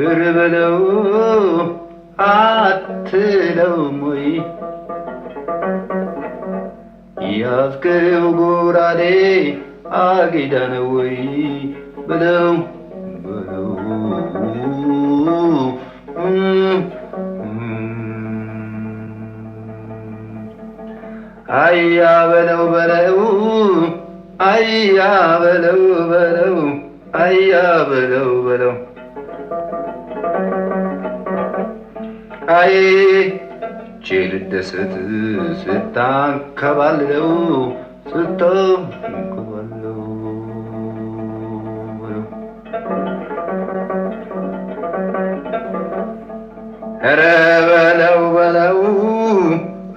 እርበለው አትለውም ወይ ያፍቅሬው ጎራዴ አጊዳ ነው ወይ በለው በለው አያ በለው በለው አያ በለው በለው አያ በለው በለው አይ ችልደሰት ስታንከባልለው ስታንከባልለው ኧረ በለው በለው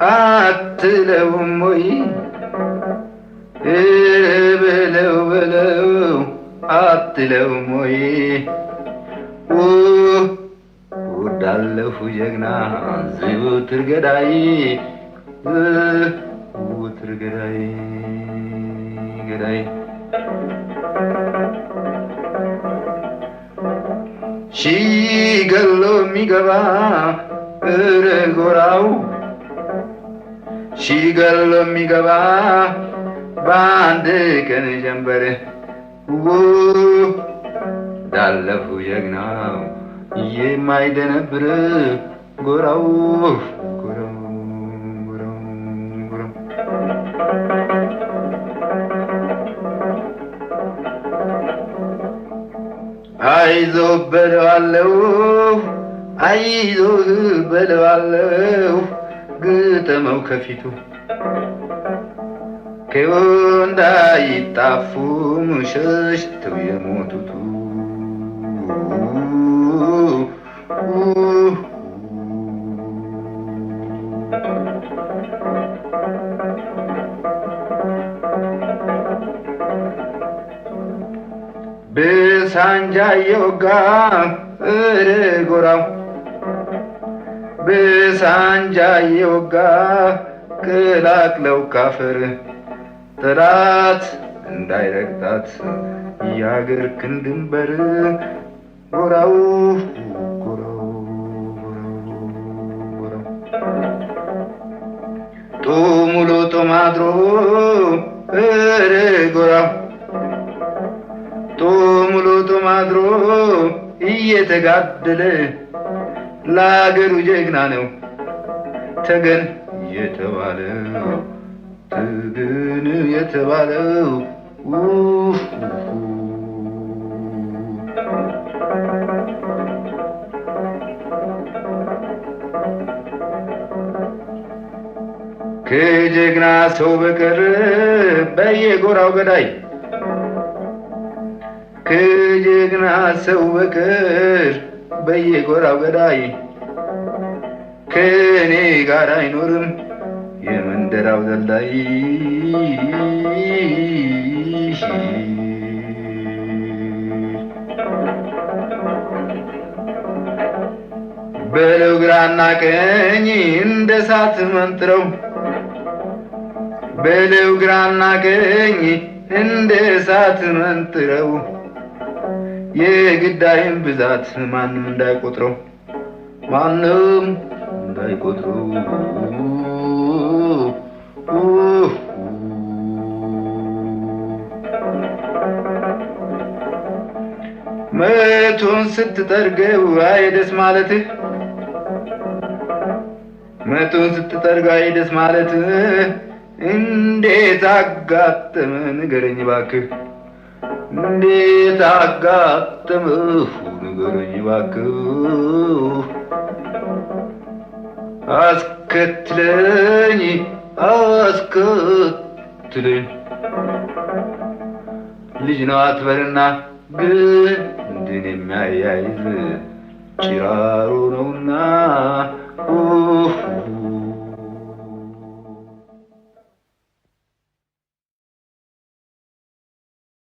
አትለውም ወይ በለው በለው አትለውም ወይ ወዳለሁ ጀግና ዘወትር ገዳይ ዘወትር ገዳይ ገዳይ ሺ ገሎ የሚገባ ጎራው ሺ ገሎ የሚገባ በአንድ ቀን ጀንበር ወዳለሁ ጀግናው የማይደነብር ጎራው ጎራው ጎራው ጎራው አይዞህ በለዋለሁ አይዞህ በለዋለሁ ግጠመው ከፊቱ እንዳይጣፉ ሸሽተው የሞቱቱ በሳንጃ የወጋ ጎራው በሳንጃ የወጋ ቅላቅለው ካፈር ጠላት እንዳይረግጣት የአገር ክንድንበር ጎራው ጎራው ጎራው ጦሙሎ ጦማድሮ ጎራው ጦሙሎ ጦማድሮ እየተጋደለ ለአገሩ ጀግና ነው ተገን የተባለው ተገን የተባለው ከጀግና ሰው በቀር በየጎራው ገዳይ ከጀግና ሰው በቀር በየጎራው ገዳይ ከኔ ጋር አይኖርም የመንደራው ዘልዳይ በለው ግራና ቀኝ እንደ እሳት መንጥረው በለው ግራና ቀኝ እንደ እሳት መንጥረው የግዳይን ብዛት ማንም እንዳይቆጥረው ማንም እንዳይቆጥረው መቶን ስትጠርገው አይደስ ማለትህ መቶን ስትጠርገው አይደስ ማለትህ እንዴት አጋጠመ ንገረኝ እባክህ እንዴት አጋጠመህ ንገረኝ እባክህ አስከትለኝ ብትሉኝ ልጅ ነው አትበልና ግንድን የሚያያይዝ ጭራሮ ነውና